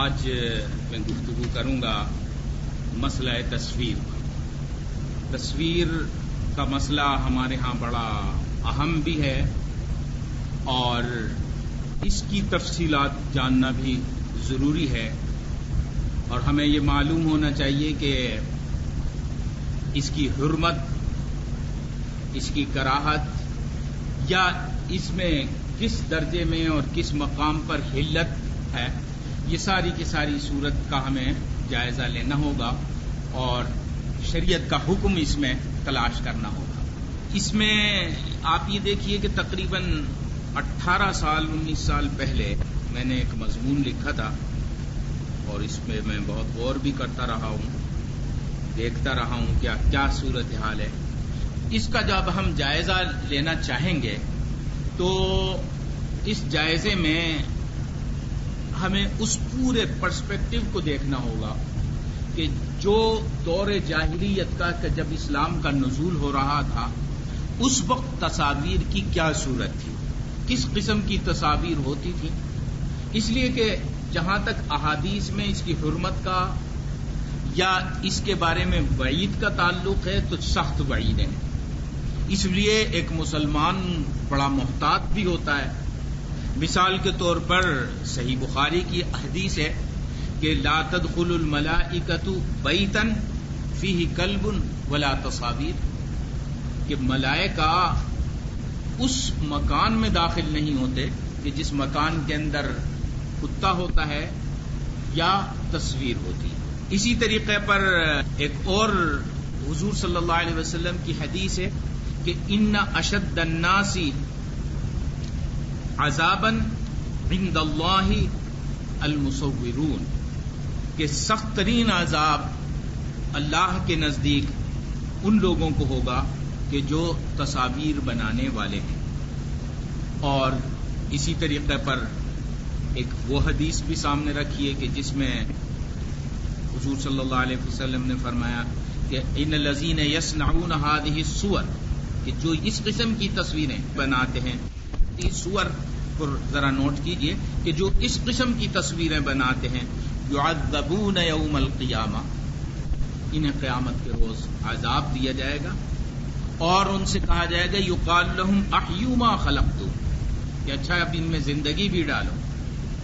آج میں گفتگو کروں گا مسئلہ تصویر پر۔ تصویر کا مسئلہ ہمارے ہاں بڑا اہم بھی ہے اور اس کی تفصیلات جاننا بھی ضروری ہے، اور ہمیں یہ معلوم ہونا چاہیے کہ اس کی حرمت، اس کی کراہت یا اس میں کس درجے میں اور کس مقام پر حلت ہے، یہ ساری کی ساری صورت کا ہمیں جائزہ لینا ہوگا اور شریعت کا حکم اس میں تلاش کرنا ہوگا۔ اس میں آپ یہ دیکھیے کہ تقریباً 19 سال پہلے میں نے ایک مضمون لکھا تھا اور اس میں میں بہت غور بھی کرتا رہا ہوں، دیکھتا رہا ہوں کیا صورتحال ہے۔ اس کا جب ہم جائزہ لینا چاہیں گے تو اس جائزے میں ہمیں اس پورے پرسپیکٹو کو دیکھنا ہوگا کہ جو دور جاہلیت کا جب اسلام کا نزول ہو رہا تھا اس وقت تصاویر کی کیا صورت تھی، کس قسم کی تصاویر ہوتی تھی۔ اس لیے کہ جہاں تک احادیث میں اس کی حرمت کا یا اس کے بارے میں وعید کا تعلق ہے تو سخت وعید ہے، اس لیے ایک مسلمان بڑا محتاط بھی ہوتا ہے۔ مثال کے طور پر صحیح بخاری کی حدیث ہے کہ لا تدخل الملائکۃ بیتا فیہ کلب ولا تصاویر، کہ ملائکہ اس مکان میں داخل نہیں ہوتے کہ جس مکان کے اندر کتا ہوتا ہے یا تصویر ہوتی ہے۔ اسی طریقے پر ایک اور حضور صلی اللہ علیہ وسلم کی حدیث ہے کہ ان اشد الناس عذابا عند اللہ المصورون، کہ سخت ترین عذاب اللہ کے نزدیک ان لوگوں کو ہوگا کہ جو تصاویر بنانے والے ہیں۔ اور اسی طریقے پر ایک وہ حدیث بھی سامنے رکھیے کہ جس میں حضور صلی اللہ علیہ وسلم نے فرمایا کہ ان الذین یصنعون هذه الصور، کہ جو اس قسم کی تصویریں بناتے ہیں، اس صور پر ذرا نوٹ کیجئے کہ جو اس قسم کی تصویریں بناتے ہیں یعذبون یوم القیامہ، انہیں قیامت کے روز عذاب دیا جائے گا اور ان سے کہا جائے گا یقال لهم احیوا ما خلقتم، کہ اچھا اب ان میں زندگی بھی ڈالو،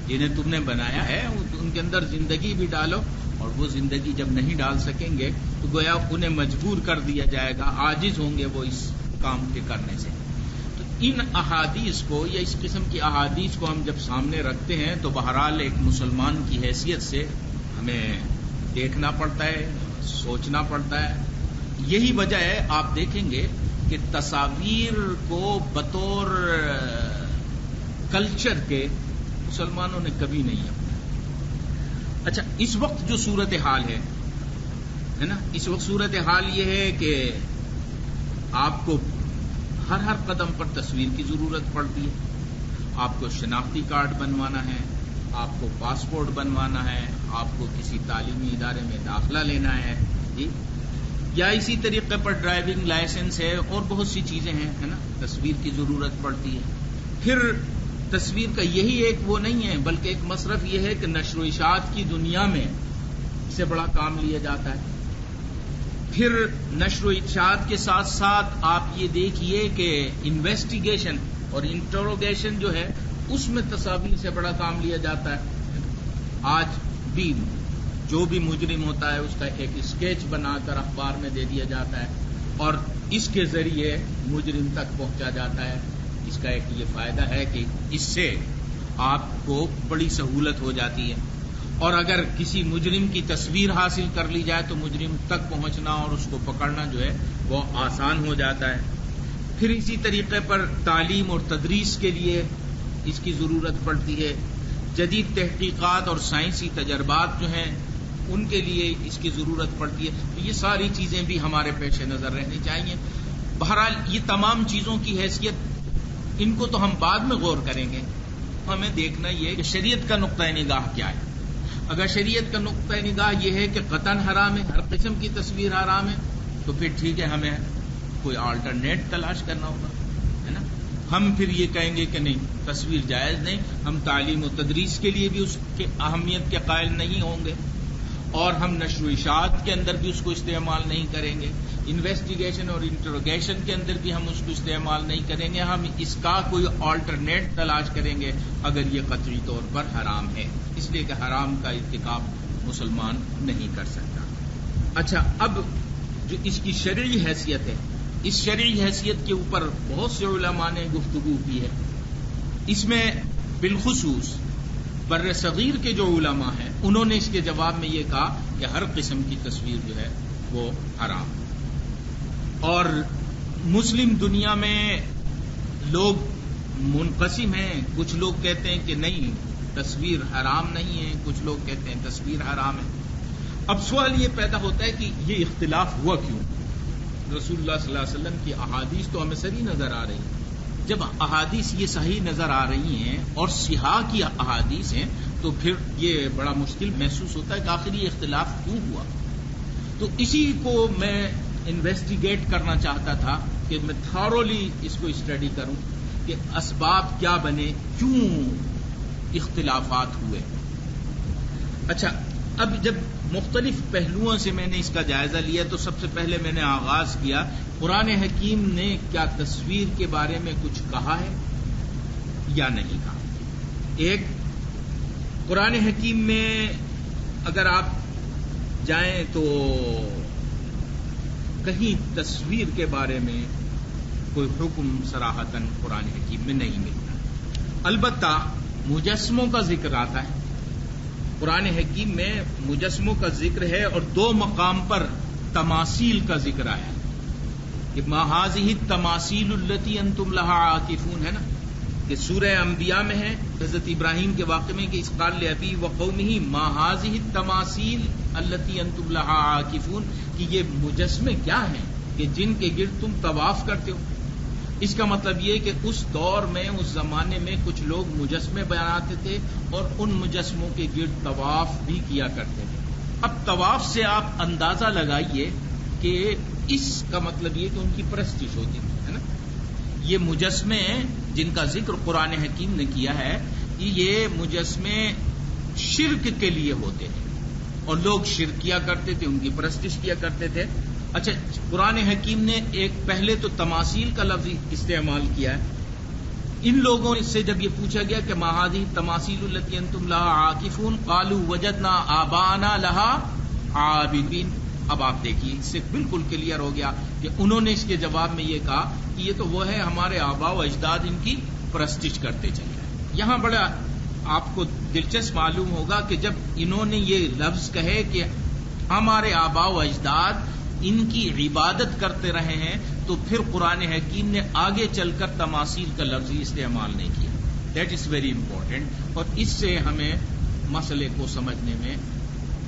جنہیں تم نے بنایا ہے ان کے اندر زندگی بھی ڈالو، اور وہ زندگی جب نہیں ڈال سکیں گے تو گویا انہیں مجبور کر دیا جائے گا، عاجز ہوں گے وہ اس کام کے کرنے سے۔ تو ان احادیث کو یا اس قسم کی احادیث کو ہم جب سامنے رکھتے ہیں تو بہرحال ایک مسلمان کی حیثیت سے ہمیں دیکھنا پڑتا ہے، سوچنا پڑتا ہے۔ یہی وجہ ہے آپ دیکھیں گے کہ تصاویر کو بطور کلچر کے مسلمانوں نے کبھی نہیں اپنایا۔ اچھا، اس وقت جو صورتحال ہے نا، اس وقت صورتحال یہ ہے کہ آپ کو ہر قدم پر تصویر کی ضرورت پڑتی ہے۔ آپ کو شناختی کارڈ بنوانا ہے، آپ کو پاسپورٹ بنوانا ہے، آپ کو کسی تعلیمی ادارے میں داخلہ لینا ہے، جی، یا اسی طریقے پر ڈرائیونگ لائسنس ہے اور بہت سی چیزیں ہیں، ہے نا، تصویر کی ضرورت پڑتی ہے۔ پھر تصویر کا یہی ایک وہ نہیں ہے بلکہ ایک مصرف یہ ہے کہ نشر و اشاعت کی دنیا میں اس سے بڑا کام لیا جاتا ہے۔ پھر نشر و اشاعت کے ساتھ ساتھ آپ یہ دیکھیے کہ انویسٹیگیشن اور انٹروگیشن جو ہے اس میں تصاویر سے بڑا کام لیا جاتا ہے۔ آج بھی جو بھی مجرم ہوتا ہے اس کا ایک اسکیچ بنا کر اخبار میں دے دیا جاتا ہے اور اس کے ذریعے مجرم تک پہنچا جاتا ہے۔ اس کا ایک یہ فائدہ ہے کہ اس سے آپ کو بڑی سہولت ہو جاتی ہے، اور اگر کسی مجرم کی تصویر حاصل کر لی جائے تو مجرم تک پہنچنا اور اس کو پکڑنا جو ہے وہ آسان ہو جاتا ہے۔ پھر اسی طریقے پر تعلیم اور تدریس کے لیے اس کی ضرورت پڑتی ہے۔ جدید تحقیقات اور سائنسی تجربات جو ہیں ان کے لیے اس کی ضرورت پڑتی ہے۔ تو یہ ساری چیزیں بھی ہمارے پیش نظر رہنی چاہیے۔ بہرحال یہ تمام چیزوں کی حیثیت ان کو تو ہم بعد میں غور کریں گے، ہمیں دیکھنا یہ ہے کہ شریعت کا نقطۂ نگاہ کیا ہے۔ اگر شریعت کا نقطۂ نگاہ یہ ہے کہ قطعاً حرام ہے، ہر قسم کی تصویر حرام ہے، تو پھر ٹھیک ہے، ہمیں کوئی آلٹرنیٹ تلاش کرنا ہوگا، ہے نا۔ ہم پھر یہ کہیں گے کہ نہیں تصویر جائز نہیں، ہم تعلیم و تدریس کے لیے بھی اس کے اہمیت کے قائل نہیں ہوں گے، اور ہم نشر و اشاعت کے اندر بھی اس کو استعمال نہیں کریں گے، انویسٹیگیشن اور انٹروگیشن کے اندر بھی ہم اس کو استعمال نہیں کریں گے، ہم اس کا کوئی آلٹرنیٹ تلاش کریں گے اگر یہ قطعی طور پر حرام ہے، اس لیے کہ حرام کا ارتکاب مسلمان نہیں کر سکتا۔ اچھا، اب جو اس کی شرعی حیثیت ہے، اس شرعی حیثیت کے اوپر بہت سے علماء نے گفتگو کی ہے۔ اس میں بالخصوص بر صغیر کے جو علماء ہیں انہوں نے اس کے جواب میں یہ کہا کہ ہر قسم کی تصویر جو ہے وہ حرام، اور مسلم دنیا میں لوگ منقسم ہیں، کچھ لوگ کہتے ہیں کہ نہیں تصویر حرام نہیں ہے، کچھ لوگ کہتے ہیں تصویر حرام ہے۔ اب سوال یہ پیدا ہوتا ہے کہ یہ اختلاف ہوا کیوں؟ رسول اللہ صلی اللہ علیہ وسلم کی احادیث تو ہمیں صحیح نظر آ رہی ہیں، جب احادیث یہ صحیح نظر آ رہی ہیں اور صحاح کی احادیث ہیں تو پھر یہ بڑا مشکل محسوس ہوتا ہے کہ آخر یہ اختلاف کیوں ہوا۔ تو اسی کو میں انویسٹیگیٹ کرنا چاہتا تھا کہ میں تھارولی اس کو اسٹڈی کروں کہ اسباب کیا بنے، کیوں اختلافات ہوئے۔ اچھا، اب جب مختلف پہلوؤں سے میں نے اس کا جائزہ لیا تو سب سے پہلے میں نے آغاز کیا قرآن حکیم نے کیا تصویر کے بارے میں کچھ کہا ہے یا نہیں کہا۔ ایک، قرآن حکیم میں اگر آپ جائیں تو کہیں تصویر کے بارے میں کوئی حکم صراحتاً قرآن حکیم میں نہیں ملتا، البتہ مجسموں کا ذکر آتا ہے۔ قرآن حکیم میں مجسموں کا ذکر ہے اور دو مقام پر تماثیل کا ذکر آیا کہ ما هذه التماثیل التي انتم لها عاکفون، ہے نا، کہ سورہ انبیاء میں ہے حضرت ابراہیم کے واقعے میں کہ اذ قال لأبیہ وقومہ ما هذه التماثیل التي انتم لها عاکفون، کہ یہ مجسمے کیا ہیں کہ جن کے گرد تم طواف کرتے ہو۔ اس کا مطلب یہ کہ اس دور میں، اس زمانے میں کچھ لوگ مجسمے بناتے تھے اور ان مجسموں کے گرد طواف بھی کیا کرتے تھے۔ اب طواف سے آپ اندازہ لگائیے کہ اس کا مطلب یہ کہ ان کی پرستش ہوتی تھی، ہے نا۔ یہ مجسمے جن کا ذکر قرآن حکیم نے کیا ہے، یہ مجسمے شرک کے لیے ہوتے ہیں اور لوگ شرک کیا کرتے تھے، ان کی پرستش کیا کرتے تھے۔ اچھا، قرآن حکیم نے ایک پہلے تو تماثیل کا لفظ استعمال کیا ہے۔ ان لوگوں سے جب یہ پوچھا گیا کہ ما هذه التماثیل التي انتم لها عاکفون قالوا وجدنا آباءنا لها عابدین، اب آپ دیکھیے اس سے بالکل کلیئر ہو گیا کہ انہوں نے اس کے جواب میں یہ کہا کہ یہ تو وہ ہے ہمارے آباء و اجداد ان کی پرستش کرتے چلے ہیں۔ یہاں بڑا آپ کو دلچسپ معلوم ہوگا کہ جب انہوں نے یہ لفظ کہے کہ ہمارے آباء و اجداد ان کی عبادت کرتے رہے ہیں، تو پھر قرآن حکیم نے آگے چل کر تماثیل کا لفظ استعمال نہیں کیا۔ دیٹ از ویری امپورٹنٹ، اور اس سے ہمیں مسئلے کو سمجھنے میں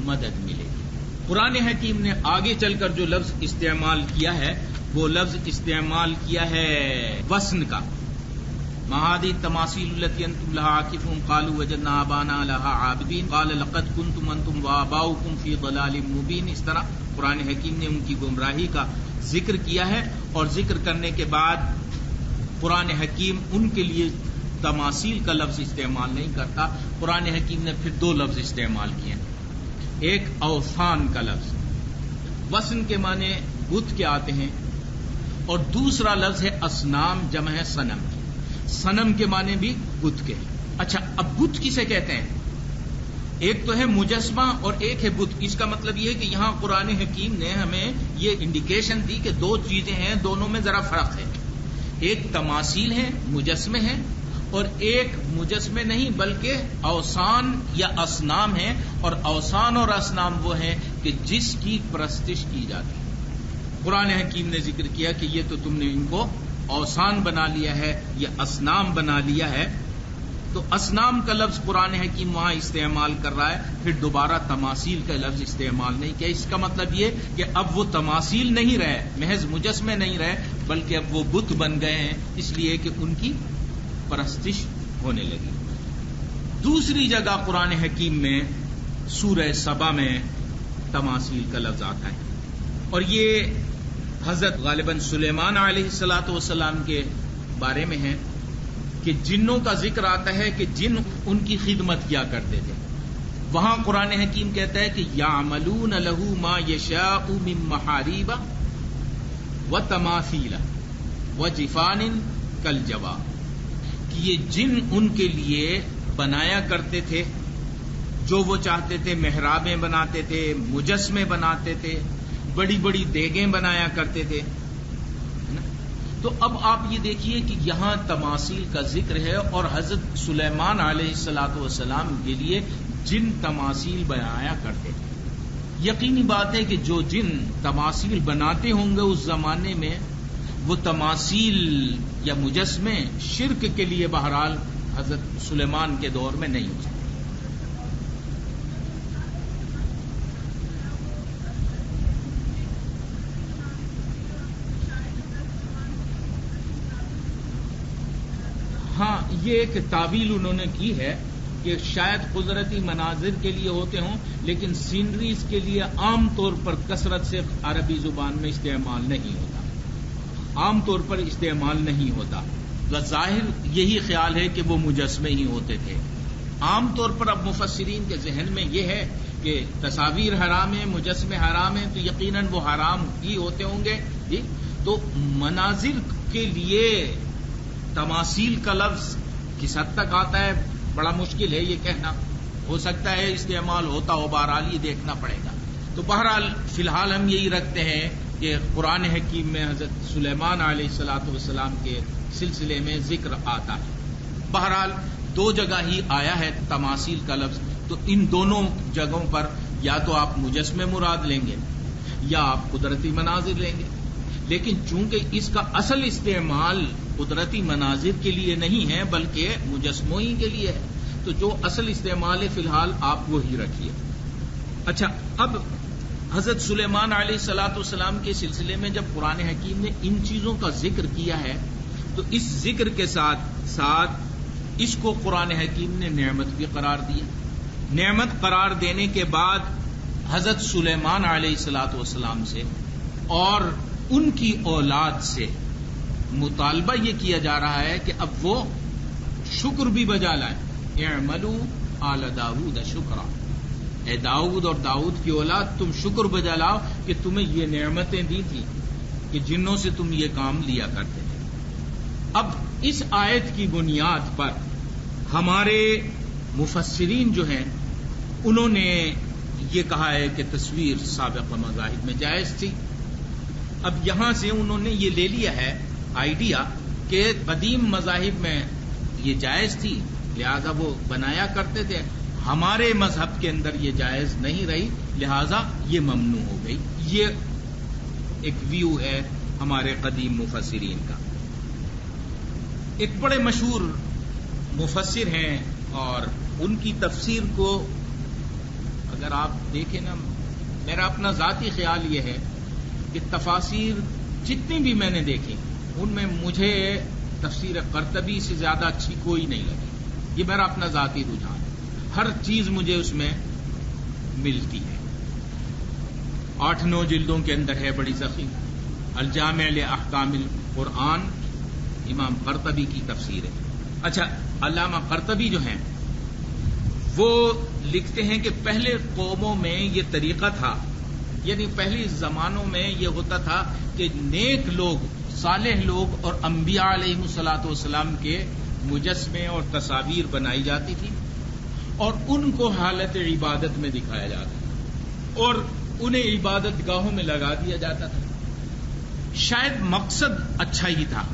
مدد ملے گی۔ قرآن حکیم نے آگے چل کر جو لفظ استعمال کیا ہے وہ لفظ استعمال کیا ہے وزن کا، ما هذه التماثيل التي انتم لها عاكفون قالوا وجدنا آباءنا لها عابدين قال لقد كنتم انتم وآباؤكم في ضلال مبين۔ اس طرح قرآن حکیم نے ان کی گمراہی کا ذکر کیا ہے، اور ذکر کرنے کے بعد قرآن حکیم ان کے لیے تماثیل کا لفظ استعمال نہیں کرتا، قرآن حکیم نے پھر دو لفظ استعمال کیے ہیں۔ ایک اوثان کا لفظ، وثن کے معنی بت کے آتے ہیں، اور دوسرا لفظ ہے اصنام، جمع ہے صنم کی، صنم کے معنی بھی بت کے۔ اچھا، اب بت کسے کہتے ہیں؟ ایک تو ہے مجسمہ اور ایک ہے بت۔ اس کا مطلب یہ ہے کہ یہاں قرآن حکیم نے ہمیں یہ انڈیکیشن دی کہ دو چیزیں ہیں، دونوں میں ذرا فرق ہے۔ ایک تماثیل ہے، مجسمے ہیں، اور ایک مجسمے نہیں بلکہ اوثان یا اصنام ہیں، اور اوثان اور اصنام وہ ہیں کہ جس کی پرستش کی جاتی ہے۔ قرآن حکیم نے ذکر کیا کہ یہ تو تم نے ان کو اوثان بنا لیا ہے یا اصنام بنا لیا ہے، تو اصنام کا لفظ قرآن حکیم وہاں استعمال کر رہا ہے، پھر دوبارہ تماثیل کا لفظ استعمال نہیں کیا۔ اس کا مطلب یہ کہ اب وہ تماثیل نہیں رہے، محض مجسمے نہیں رہے، بلکہ اب وہ بت بن گئے ہیں، اس لیے کہ ان کی پرستش ہونے لگی۔ دوسری جگہ قرآن حکیم میں سورہ سبا میں تماثیل کا لفظ آتا ہے، اور یہ حضرت غالباً سلیمان علیہ الصلاۃ والسلام کے بارے میں ہے کہ جنوں کا ذکر آتا ہے کہ جن ان کی خدمت کیا کرتے تھے، وہاں قرآن حکیم کہتا ہے کہ یعملون لہ ما یشاء من محاریب وتماثیل وجفان کالجواب، کہ یہ جن ان کے لیے بنایا کرتے تھے جو وہ چاہتے تھے، محرابیں بناتے تھے، مجسمے بناتے تھے، بڑی بڑی دیگیں بنایا کرتے تھے. تو اب آپ یہ دیکھیے کہ یہاں تماثیل کا ذکر ہے اور حضرت سلیمان علیہ الصلاۃ والسلام کے لیے جن تماثیل بنایا کرتے تھے. یقینی بات ہے کہ جو جن تماثیل بناتے ہوں گے اس زمانے میں، وہ تماثیل یا مجسمے شرک کے لیے بہرحال حضرت سلیمان کے دور میں نہیں ہو سکتے. ہاں، یہ ایک تعویل انہوں نے کی ہے کہ شاید قدرتی مناظر کے لیے ہوتے ہوں، لیکن سینریز کے لیے عام طور پر کثرت سے عربی زبان میں استعمال نہیں ہوتا، عام طور پر استعمال نہیں ہوتا. ظاہر یہی خیال ہے کہ وہ مجسمے ہی ہوتے تھے. عام طور پر اب مفسرین کے ذہن میں یہ ہے کہ تصاویر حرام ہیں، مجسمے حرام ہیں، تو یقیناً وہ حرام ہی ہوتے ہوں گے. جی، تو مناظر کے لیے تماثیل کا لفظ کس حد تک آتا ہے بڑا مشکل ہے یہ کہنا. ہو سکتا ہے استعمال ہوتا ہو، بہرحال یہ دیکھنا پڑے گا. تو بہرحال فی الحال ہم یہی رکھتے ہیں کہ قرآن حکیم میں حضرت سلیمان علیہ الصلاۃ والسلام کے سلسلے میں ذکر آتا ہے. بہرحال دو جگہ ہی آیا ہے تماثیل کا لفظ، تو ان دونوں جگہوں پر یا تو آپ مجسمے مراد لیں گے یا آپ قدرتی مناظر لیں گے. لیکن چونکہ اس کا اصل استعمال قدرتی مناظر کے لیے نہیں ہے بلکہ مجسموں ہی کے لیے ہے، تو جو اصل استعمال ہے فی الحال آپ وہی رکھیے. اچھا، اب حضرت سلیمان علیہ الصلاۃ والسلام کے سلسلے میں جب قرآن حکیم نے ان چیزوں کا ذکر کیا ہے تو اس ذکر کے ساتھ ساتھ اس کو قرآن حکیم نے نعمت بھی قرار دیا. نعمت قرار دینے کے بعد حضرت سلیمان علیہ الصلاۃ والسلام سے اور ان کی اولاد سے مطالبہ یہ کیا جا رہا ہے کہ اب وہ شکر بھی بجا لائیں. اعملوا آل داؤد شکرا، اے داؤد اور داؤد کی اولاد تم شکر بجا لاؤ کہ تمہیں یہ نعمتیں دی تھی کہ جنوں سے تم یہ کام لیا کرتے تھے. اب اس آیت کی بنیاد پر ہمارے مفسرین جو ہیں انہوں نے یہ کہا ہے کہ تصویر سابق مذاہب میں جائز تھی. اب یہاں سے انہوں نے یہ لے لیا ہے آئیڈیا کہ قدیم مذاہب میں یہ جائز تھی لہذا وہ بنایا کرتے تھے، ہمارے مذہب کے اندر یہ جائز نہیں رہی لہذا یہ ممنوع ہو گئی. یہ ایک ویو ہے ہمارے قدیم مفسرین کا. ایک بڑے مشہور مفسر ہیں اور ان کی تفسیر کو اگر آپ دیکھیں نا، میرا اپنا ذاتی خیال یہ ہے کہ تفاسیر جتنی بھی میں نے دیکھی ان میں مجھے تفسیر قرطبی سے زیادہ اچھی کوئی نہیں لگی. یہ میرا اپنا ذاتی رجحان ہے، ہر چیز مجھے اس میں ملتی ہے. 8-9 جلدوں کے اندر ہے، بڑی ضخیم. الجامع لاحکام القرآن امام قرطبی کی تفسیر ہے. اچھا، علامہ قرطبی جو ہیں وہ لکھتے ہیں کہ پہلے قوموں میں یہ طریقہ تھا، یعنی پہلی زمانوں میں یہ ہوتا تھا کہ نیک لوگ، صالح لوگ اور انبیاء علیہ الصلاۃ والسلام کے مجسمے اور تصاویر بنائی جاتی تھی اور ان کو حالت عبادت میں دکھایا جاتا اور انہیں عبادت گاہوں میں لگا دیا جاتا تھا. شاید مقصد اچھا ہی تھا،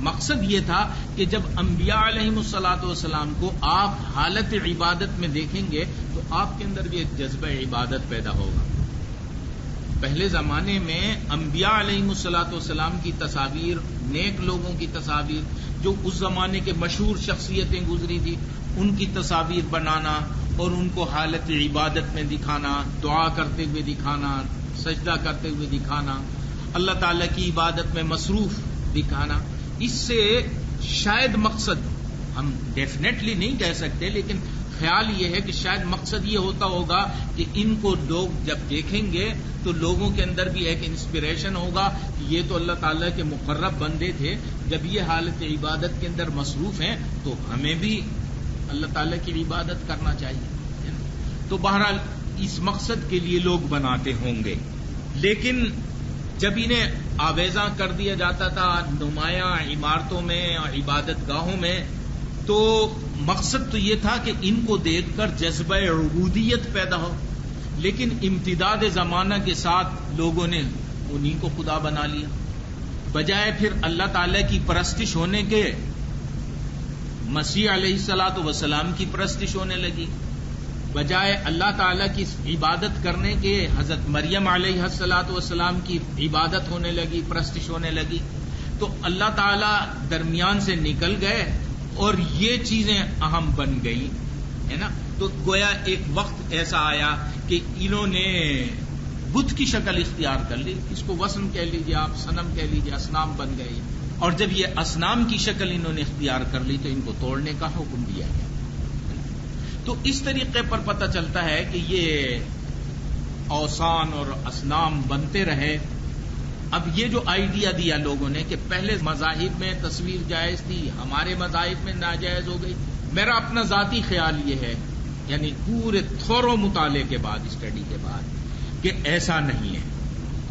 مقصد یہ تھا کہ جب انبیاء علیہ الصلاۃ والسلام کو آپ حالت عبادت میں دیکھیں گے تو آپ کے اندر بھی ایک جذبہ عبادت پیدا ہوگا. پہلے زمانے میں انبیاء علیہ الصلاۃ والسلام کی تصاویر، نیک لوگوں کی تصاویر، جو اس زمانے کے مشہور شخصیتیں گزری تھی ان کی تصاویر بنانا اور ان کو حالت عبادت میں دکھانا، دعا کرتے ہوئے دکھانا، سجدہ کرتے ہوئے دکھانا، اللہ تعالی کی عبادت میں مصروف دکھانا، اس سے شاید مقصد ہم ڈیفینیٹلی نہیں کہہ سکتے لیکن خیال یہ ہے کہ شاید مقصد یہ ہوتا ہوگا کہ ان کو لوگ جب دیکھیں گے تو لوگوں کے اندر بھی ایک انسپریشن ہوگا کہ یہ تو اللہ تعالیٰ کے مقرب بندے تھے، جب یہ حالت عبادت کے اندر مصروف ہیں تو ہمیں بھی اللہ تعالیٰ کی عبادت کرنا چاہیے. تو بہرحال اس مقصد کے لیے لوگ بناتے ہوں گے. لیکن جب انہیں آویزاں کر دیا جاتا تھا نمایاں عمارتوں میں اور عبادت گاہوں میں، تو مقصد تو یہ تھا کہ ان کو دیکھ کر جذبہ عبودیت پیدا ہو. لیکن امتداد زمانہ کے ساتھ لوگوں نے انہیں کو خدا بنا لیا، بجائے پھر اللہ تعالی کی پرستش ہونے کے مسیح علیہ الصلوۃ والسلام کی پرستش ہونے لگی، بجائے اللہ تعالیٰ کی عبادت کرنے کے حضرت مریم علیہ الصلوۃ والسلام کی عبادت ہونے لگی، پرستش ہونے لگی. تو اللہ تعالیٰ درمیان سے نکل گئے اور یہ چیزیں اہم بن گئی ہے نا. تو گویا ایک وقت ایسا آیا کہ انہوں نے بت کی شکل اختیار کر لی، اس کو وثن کہہ لیجیے آپ، صنم کہہ لیجیے، اصنام بن گئے. اور جب یہ اصنام کی شکل انہوں نے اختیار کر لی تو ان کو توڑنے کا حکم دیا گیا. تو اس طریقے پر پتہ چلتا ہے کہ یہ اوثان اور اصنام بنتے رہے. اب یہ جو آئیڈیا دیا لوگوں نے کہ پہلے مذاہب میں تصویر جائز تھی، ہمارے مذاہب میں ناجائز ہو گئی، میرا اپنا ذاتی خیال یہ ہے، یعنی پورے تھورو مطالعے کے بعد، اسٹڈی کے بعد، کہ ایسا نہیں ہے.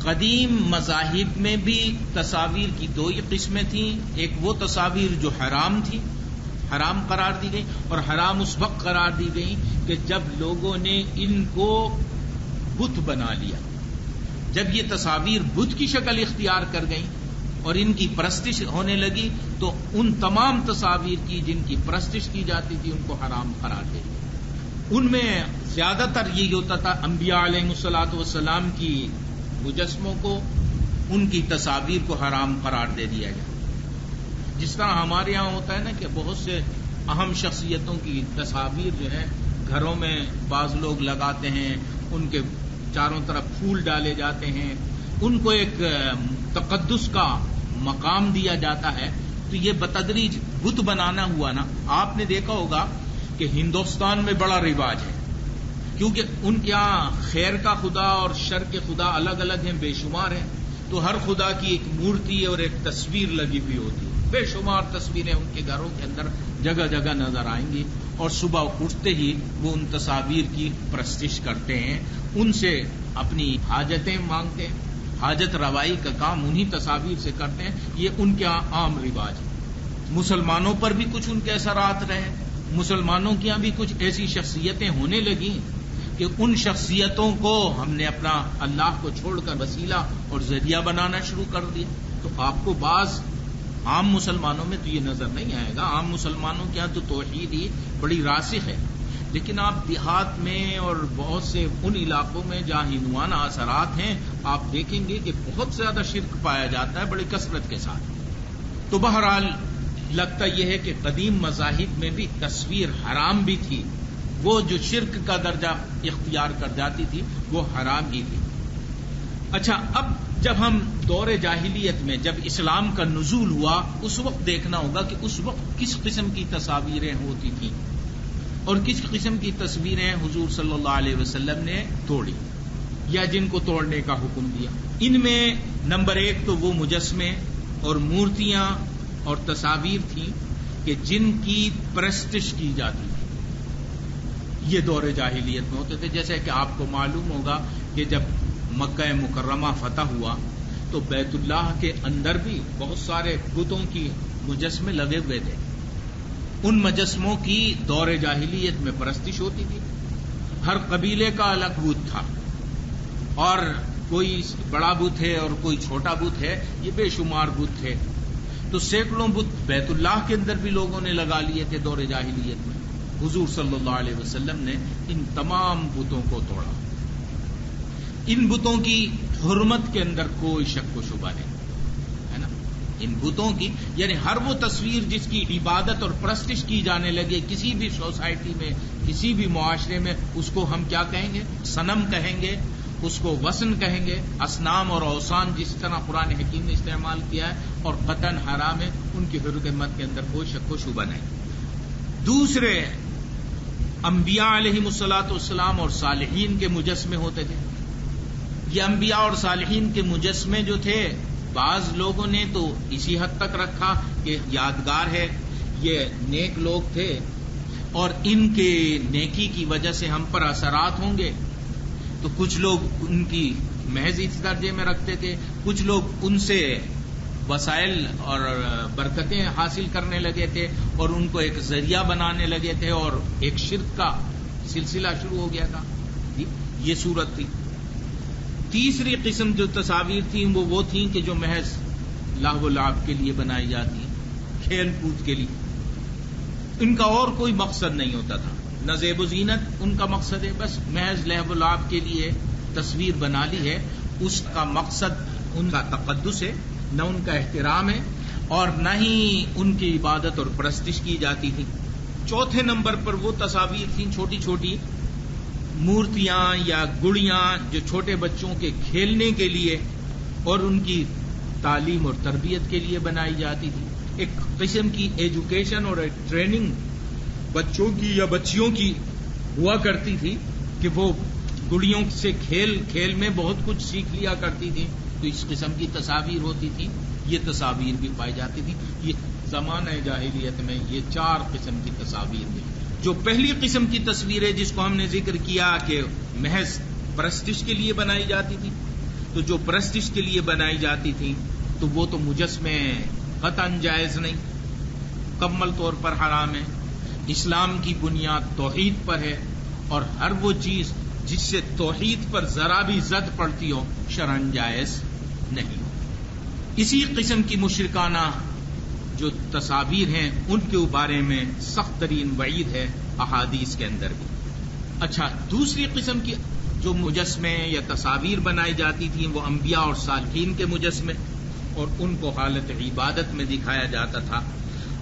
قدیم مذاہب میں بھی تصاویر کی دو ہی قسمیں تھیں. ایک وہ تصاویر جو حرام تھی، حرام قرار دی گئی، اور حرام اس وقت قرار دی گئی کہ جب لوگوں نے ان کو بت بنا لیا. جب یہ تصاویر بت کی شکل اختیار کر گئیں اور ان کی پرستش ہونے لگی تو ان تمام تصاویر کی جن کی پرستش کی جاتی تھی ان کو حرام قرار دے دیا. ان میں زیادہ تر یہی ہوتا تھا انبیاء علیہ الصلوۃ والسلام کی مجسموں کو، ان کی تصاویر کو حرام قرار دے دیا گیا. جس طرح ہمارے یہاں ہوتا ہے نا کہ بہت سے اہم شخصیتوں کی تصاویر جو ہے گھروں میں بعض لوگ لگاتے ہیں، ان کے چاروں طرف پھول ڈالے جاتے ہیں، ان کو ایک تقدس کا مقام دیا جاتا ہے. تو یہ بتدریج بت بنانا ہوا نا. آپ نے دیکھا ہوگا کہ ہندوستان میں بڑا رواج ہے، کیونکہ ان کے یہاں خیر کا خدا اور شر کے خدا الگ الگ ہیں، بے شمار ہیں. تو ہر خدا کی ایک مورتی اور ایک تصویر لگی ہوئی ہوتی ہے. بے شمار تصویریں ان کے گھروں کے اندر جگہ جگہ نظر آئیں گی، اور صبح اٹھتے ہی وہ ان تصاویر کی پرستش کرتے ہیں، ان سے اپنی حاجتیں مانگتے ہیں، حاجت روائی کا کام انہی تصاویر سے کرتے ہیں. یہ ان کے عام رواج ہے. مسلمانوں پر بھی کچھ ان کے اثرات رہے. مسلمانوں کے یہاں بھی کچھ ایسی شخصیتیں ہونے لگیں کہ ان شخصیتوں کو ہم نے اپنا اللہ کو چھوڑ کر وسیلہ اور ذریعہ بنانا شروع کر دیا. تو آپ کو بعض عام مسلمانوں میں تو یہ نظر نہیں آئے گا. عام مسلمانوں کے یہاں تو توحید ہی بڑی راسخ ہے. لیکن آپ دیہات میں اور بہت سے ان علاقوں میں جہاں ہندوانہ اثرات ہیں آپ دیکھیں گے کہ بہت زیادہ شرک پایا جاتا ہے بڑی کثرت کے ساتھ. تو بہرحال لگتا یہ ہے کہ قدیم مذاہب میں بھی تصویر حرام بھی تھی. وہ جو شرک کا درجہ اختیار کر جاتی تھی وہ حرام ہی تھی. اچھا، اب جب ہم دور جاہلیت میں جب اسلام کا نزول ہوا اس وقت دیکھنا ہوگا کہ اس وقت کس قسم کی تصاویریں ہوتی تھیں اور کس قسم کی تصویریں حضور صلی اللہ علیہ وسلم نے توڑی یا جن کو توڑنے کا حکم دیا. ان میں نمبر ایک تو وہ مجسمے اور مورتیاں اور تصاویر تھیں کہ جن کی پرستش کی جاتی تھی. یہ دور جاہلیت میں ہوتے تھے. جیسے کہ آپ کو معلوم ہوگا کہ جب مکہ مکرمہ فتح ہوا تو بیت اللہ کے اندر بھی بہت سارے بتوں کی مجسمے لگے ہوئے تھے. ان مجسموں کی دور جاہلیت میں پرستش ہوتی تھی. ہر قبیلے کا الگ بت تھا اور کوئی بڑا بت ہے اور کوئی چھوٹا بت ہے. یہ بے شمار بت تھے. تو سینکڑوں بت بیت اللہ کے اندر بھی لوگوں نے لگا لیے تھے دور جاہلیت میں. حضور صلی اللہ علیہ وسلم نے ان تمام بتوں کو توڑا. ان بتوں کی حرمت کے اندر کوئی شک و شبہ نہیں ہے نا. ان بتوں کی یعنی ہر وہ تصویر جس کی عبادت اور پرستش کی جانے لگے کسی بھی سوسائٹی میں کسی بھی معاشرے میں اس کو ہم کیا کہیں گے؟ صنم کہیں گے، اس کو وثن کہیں گے. اصنام اور اوثان جس طرح قرآن حکیم نے استعمال کیا ہے اور قطعاً حرام ہے، ان کی حرمت کے اندر کوئی شک و شبہ نہیں. دوسرے انبیاء علیہم الصلوۃ والسلام اور صالحین کے مجسمے ہوتے تھے. یہ انبیاء اور صالحین کے مجسمے جو تھے بعض لوگوں نے تو اسی حد تک رکھا کہ یادگار ہے، یہ نیک لوگ تھے اور ان کے نیکی کی وجہ سے ہم پر اثرات ہوں گے، تو کچھ لوگ ان کی محض اس درجے میں رکھتے تھے، کچھ لوگ ان سے وسائل اور برکتیں حاصل کرنے لگے تھے اور ان کو ایک ذریعہ بنانے لگے تھے اور ایک شرک کا سلسلہ شروع ہو گیا تھا. یہ صورت تھی. تیسری قسم جو تصاویر تھیں وہ تھیں کہ جو محض لہو و لعب کے لیے بنائی جاتی ہیں، کھیل کود کے لیے. ان کا اور کوئی مقصد نہیں ہوتا تھا، نہ زیب و زینت ان کا مقصد ہے، بس محض لہو و لعب کے لیے تصویر بنا لی ہے. اس کا مقصد ان کا تقدس ہے، نہ ان کا احترام ہے اور نہ ہی ان کی عبادت اور پرستش کی جاتی تھی. چوتھے نمبر پر وہ تصاویر تھیں چھوٹی چھوٹی مورتیاں یا گڑیاں جو چھوٹے بچوں کے کھیلنے کے لیے اور ان کی تعلیم اور تربیت کے لیے بنائی جاتی تھی. ایک قسم کی ایجوکیشن اور ٹریننگ بچوں کی یا بچیوں کی ہوا کرتی تھی کہ وہ گڑیوں سے کھیل میں بہت کچھ سیکھ لیا کرتی تھی. تو اس قسم کی تصاویر ہوتی تھی. یہ تصاویر بھی پائی جاتی تھی. یہ زمانہ جاہلیت میں یہ 4 قسم کی تصاویر ملی. جو پہلی قسم کی تصویریں جس کو ہم نے ذکر کیا کہ محض پرستش کے لیے بنائی جاتی تھی، تو جو پرستش کے لیے بنائی جاتی تھی تو وہ تو مجسمے قطعاً جائز نہیں، مکمل طور پر حرام ہے. اسلام کی بنیاد توحید پر ہے اور ہر وہ چیز جس سے توحید پر ذرا بھی زد پڑتی ہو شرعاً جائز نہیں. اسی قسم کی مشرکانہ جو تصاویر ہیں ان کے بارے میں سخت ترین وعید ہے احادیث کے اندر بھی. اچھا، دوسری قسم کی جو مجسمے یا تصاویر بنائی جاتی تھیں وہ انبیاء اور صالحین کے مجسمے، اور ان کو حالت عبادت میں دکھایا جاتا تھا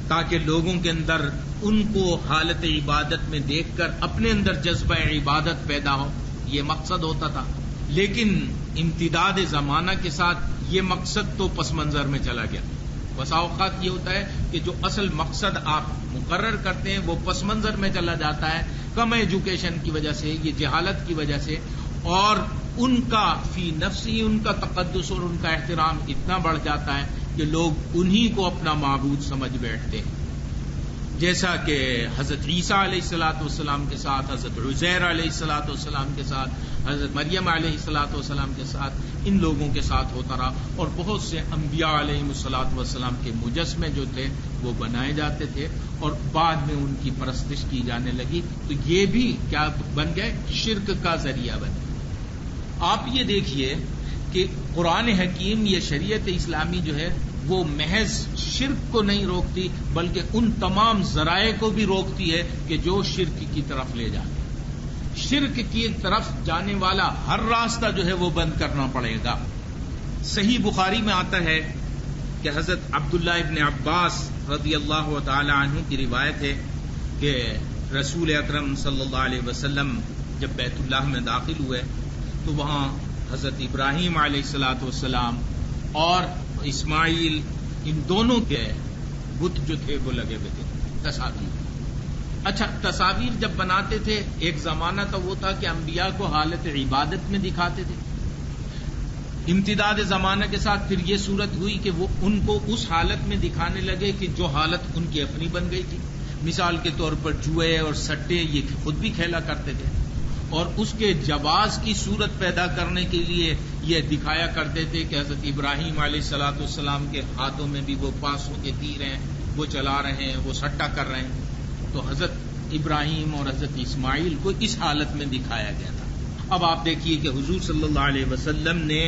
تاکہ لوگوں کے اندر ان کو حالت عبادت میں دیکھ کر اپنے اندر جذبہ عبادت پیدا ہو. یہ مقصد ہوتا تھا. لیکن امتداد زمانہ کے ساتھ یہ مقصد تو پس منظر میں چلا گیا. بسا اوقات یہ ہوتا ہے کہ جو اصل مقصد آپ مقرر کرتے ہیں وہ پس منظر میں چلا جاتا ہے، کم ایجوکیشن کی وجہ سے، یہ جہالت کی وجہ سے، اور ان کا فی نفسی ان کا تقدس اور ان کا احترام اتنا بڑھ جاتا ہے کہ لوگ انہی کو اپنا معبود سمجھ بیٹھتے ہیں. جیسا کہ حضرت عیسیٰ علیہ الصلوۃ والسلام کے ساتھ، حضرت عزیر علیہ الصلوۃ والسلام کے ساتھ، حضرت مریم علیہ الصلوۃ والسلام کے ساتھ ان لوگوں کے ساتھ ہوتا رہا. اور بہت سے انبیاء علیہ الصلوۃ والسلام کے مجسمے جو تھے وہ بنائے جاتے تھے اور بعد میں ان کی پرستش کی جانے لگی. تو یہ بھی کیا بن گئے؟ شرک کا ذریعہ بن گئے. آپ یہ دیکھیے کہ قرآن حکیم یہ شریعت اسلامی جو ہے وہ محض شرک کو نہیں روکتی بلکہ ان تمام ذرائع کو بھی روکتی ہے کہ جو شرک کی طرف لے جاتے ہیں. شرک کی طرف جانے والا ہر راستہ جو ہے وہ بند کرنا پڑے گا. صحیح بخاری میں آتا ہے کہ حضرت عبداللہ ابن عباس رضی اللہ تعالی عنہ کی روایت ہے کہ رسول اکرم صلی اللہ علیہ وسلم جب بیت اللہ میں داخل ہوئے تو وہاں حضرت ابراہیم علیہ الصلوۃ والسلام اور اسماعیل ان دونوں کے بت جو تھے وہ لگے ہوئے تھے تصاویر. اچھا، تصاویر جب بناتے تھے ایک زمانہ تو وہ تھا کہ انبیاء کو حالت عبادت میں دکھاتے تھے. امتداد زمانہ کے ساتھ پھر یہ صورت ہوئی کہ وہ ان کو اس حالت میں دکھانے لگے کہ جو حالت ان کی اپنی بن گئی تھی. مثال کے طور پر جوئے اور سٹے یہ خود بھی کھیلا کرتے تھے اور اس کے جواز کی صورت پیدا کرنے کے لیے یہ دکھایا کرتے تھے کہ حضرت ابراہیم علیہ الصلوۃ والسلام کے ہاتھوں میں بھی وہ پاسوں کے تیر ہیں، وہ چلا رہے ہیں، وہ سٹا کر رہے ہیں. تو حضرت ابراہیم اور حضرت اسماعیل کو اس حالت میں دکھایا گیا تھا. اب آپ دیکھیے کہ حضور صلی اللہ علیہ وسلم نے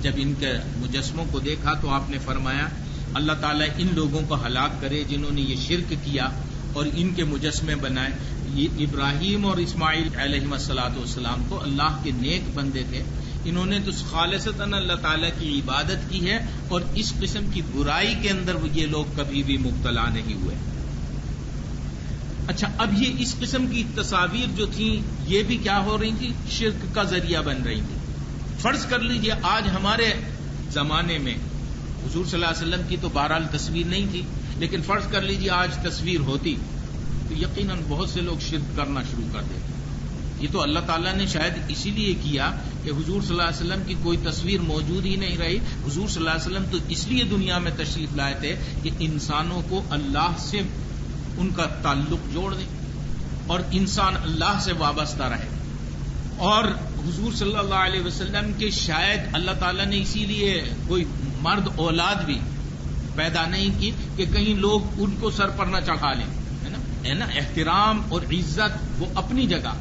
جب ان کے مجسموں کو دیکھا تو آپ نے فرمایا اللہ تعالیٰ ان لوگوں کو ہلاک کرے جنہوں نے یہ شرک کیا اور ان کے مجسمے بنائے. یہ ابراہیم اور اسماعیل علیہ الصلوۃ والسلام کو اللہ کے نیک بندے تھے، انہوں نے تو خالصتاً اللہ تعالیٰ کی عبادت کی ہے اور اس قسم کی برائی کے اندر یہ لوگ کبھی بھی مبتلا نہیں ہوئے. اچھا، اب یہ اس قسم کی تصاویر جو تھیں یہ بھی کیا ہو رہی تھی؟ شرک کا ذریعہ بن رہی تھی. فرض کر لیجئے آج ہمارے زمانے میں حضور صلی اللہ علیہ وسلم کی تو بہرحال تصویر نہیں تھی، لیکن فرض کر لیجئے آج تصویر ہوتی تو یقیناً بہت سے لوگ شرک کرنا شروع کر دیتے. یہ تو اللہ تعالیٰ نے شاید اسی لیے کیا کہ حضور صلی اللہ علیہ وسلم کی کوئی تصویر موجود ہی نہیں رہی. حضور صلی اللہ علیہ وسلم تو اس لیے دنیا میں تشریف لائے تھے کہ انسانوں کو اللہ سے ان کا تعلق جوڑ دیں اور انسان اللہ سے وابستہ رہے. اور حضور صلی اللہ علیہ وسلم کے شاید اللہ تعالیٰ نے اسی لیے کوئی مرد اولاد بھی پیدا نہیں کی کہ کہیں لوگ ان کو سر پر نہ چڑھا لیں. ہے نا احترام اور عزت وہ اپنی جگہ،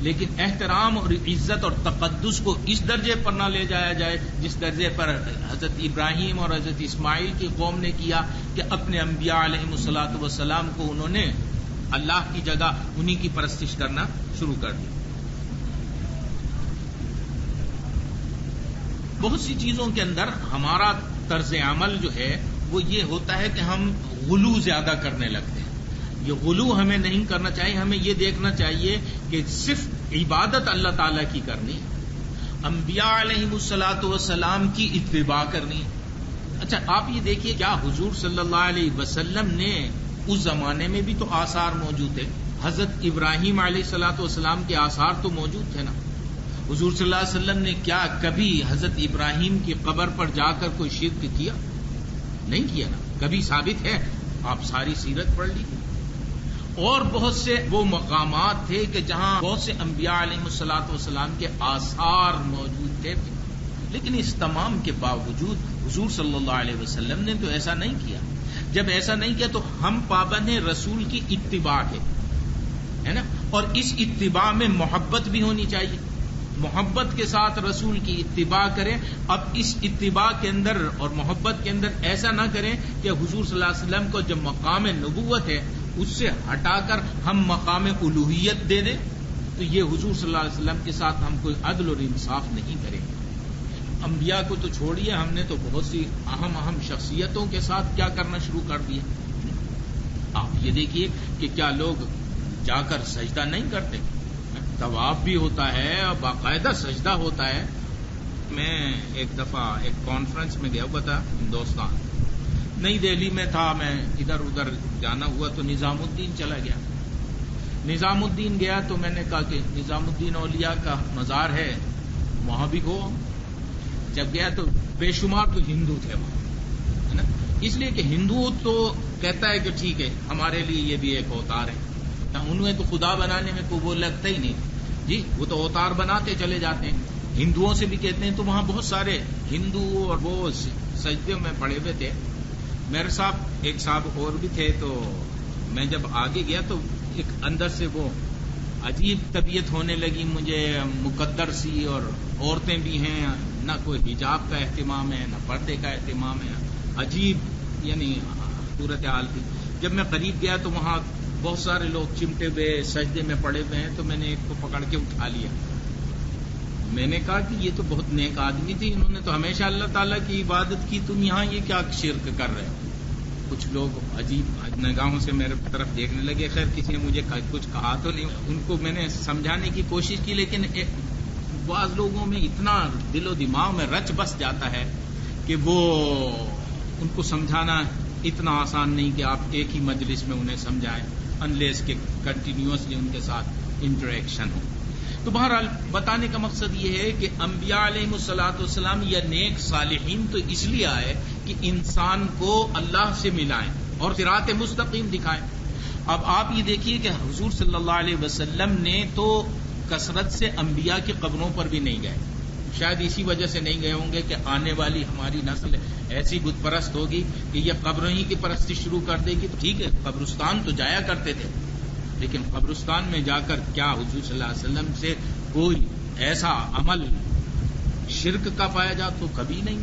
لیکن احترام اور عزت اور تقدس کو اس درجے پر نہ لے جایا جائے جس درجے پر حضرت ابراہیم اور حضرت اسماعیل کی قوم نے کیا کہ اپنے انبیاء علیہم الصلاۃ والسلام کو انہوں نے اللہ کی جگہ انہی کی پرستش کرنا شروع کر دی. بہت سی چیزوں کے اندر ہمارا طرز عمل جو ہے وہ یہ ہوتا ہے کہ ہم غلو زیادہ کرنے لگتے ہیں. یہ غلو ہمیں نہیں کرنا چاہیے. ہمیں یہ دیکھنا چاہیے کہ صرف عبادت اللہ تعالیٰ کی کرنی، انبیاء علیہم الصلاۃ والسلام کی اتباع کرنی. اچھا آپ یہ دیکھیے کیا حضور صلی اللہ علیہ وسلم نے اس زمانے میں بھی تو آثار موجود تھے. حضرت ابراہیم علیہ الصلاۃ والسلام کے آثار تو موجود تھے نا. حضور صلی اللہ علیہ وسلم نے کیا کبھی حضرت ابراہیم کی قبر پر جا کر کوئی شرک کیا؟ نہیں کیا نا. کبھی ثابت ہے؟ آپ ساری سیرت پڑھ لیجیے. اور بہت سے وہ مقامات تھے کہ جہاں بہت سے انبیاء علیہم الصلاۃ والسلام کے آثار موجود تھے، لیکن اس تمام کے باوجود حضور صلی اللہ علیہ وسلم نے تو ایسا نہیں کیا. جب ایسا نہیں کیا تو ہم پابند ہیں رسول کی اتباع کے، ہے نا. اور اس اتباع میں محبت بھی ہونی چاہیے. محبت کے ساتھ رسول کی اتباع کریں. اب اس اتباع کے اندر اور محبت کے اندر ایسا نہ کریں کہ حضور صلی اللہ علیہ وسلم کو جب مقام نبوت ہے اس سے ہٹا کر ہم مقام الوہیت دے دیں، تو یہ حضور صلی اللہ علیہ وسلم کے ساتھ ہم کوئی عدل اور انصاف نہیں کریں گے. انبیاء کو تو چھوڑیے، ہم نے تو بہت سی اہم شخصیتوں کے ساتھ کیا کرنا شروع کر دیا. آپ یہ دیکھیے کہ کیا لوگ جا کر سجدہ نہیں کرتے. طواف بھی ہوتا ہے اور باقاعدہ سجدہ ہوتا ہے. میں ایک دفعہ ایک کانفرنس میں گیا ہوا تھا ہندوستان، نئی دہلی میں تھا. میں ادھر ادھر جانا ہوا تو نظام الدین چلا گیا. نظام الدین گیا تو میں نے کہا کہ نظام الدین اولیاء کا مزار ہے، وہاں بھی گو. جب گیا تو بے شمار تو ہندو تھے وہاں، ہے نا. اس لیے کہ ہندو تو کہتا ہے کہ ٹھیک ہے ہمارے لیے یہ بھی ایک اوتار ہے. انہیں تو خدا بنانے میں کوئی وہ لگتا ہی نہیں جی، وہ تو اوتار بناتے چلے جاتے ہیں. ہندوؤں سے بھی کہتے ہیں. تو وہاں بہت سارے ہندو اور وہ سجدے میں پڑے ہوئے تھے. میرے صاحب ایک صاحب اور بھی تھے. تو میں جب آگے گیا تو ایک اندر سے وہ عجیب طبیعت ہونے لگی مجھے، مقدر سی. اور عورتیں بھی ہیں، نہ کوئی حجاب کا اہتمام ہے نہ پردے کا اہتمام ہے. عجیب یعنی صورتحال تھی. جب میں قریب گیا تو وہاں بہت سارے لوگ چمٹے ہوئے سجدے میں پڑے ہوئے ہیں. تو میں نے ایک کو پکڑ کے اٹھا لیا. میں نے کہا کہ یہ تو بہت نیک آدمی تھی، انہوں نے تو ہمیشہ اللہ تعالیٰ کی عبادت کی، تم یہاں یہ کیا شرک کر رہے ہو. کچھ لوگ عجیب نگاہوں سے میرے طرف دیکھنے لگے. خیر کسی نے مجھے کچھ کہا تو نہیں. ان کو میں نے سمجھانے کی کوشش کی، لیکن بعض لوگوں میں اتنا دل و دماغ میں رچ بس جاتا ہے کہ وہ ان کو سمجھانا اتنا آسان نہیں کہ آپ ایک ہی مجلس میں انہیں سمجھائیں، انلیس کہ کنٹینیوسلی ان کے ساتھ انٹریکشن ہو. تو بہرحال بتانے کا مقصد یہ ہے کہ انبیاء علیہم الصلاۃ والسلام یا نیک صالحین تو اس لیے آئے کہ انسان کو اللہ سے ملائیں اور صراط مستقیم دکھائیں. اب آپ یہ دیکھیے کہ حضور صلی اللہ علیہ وسلم نے تو کثرت سے انبیاء کی قبروں پر بھی نہیں گئے. شاید اسی وجہ سے نہیں گئے ہوں گے کہ آنے والی ہماری نسل ایسی بت پرست ہوگی کہ یہ قبروں ہی کی پرستی شروع کر دے گی. تو ٹھیک ہے قبرستان تو جایا کرتے تھے، لیکن قبرستان میں جا کر کیا حضور صلی اللہ علیہ وسلم سے کوئی ایسا عمل شرک کا پایا جا؟ تو کبھی نہیں.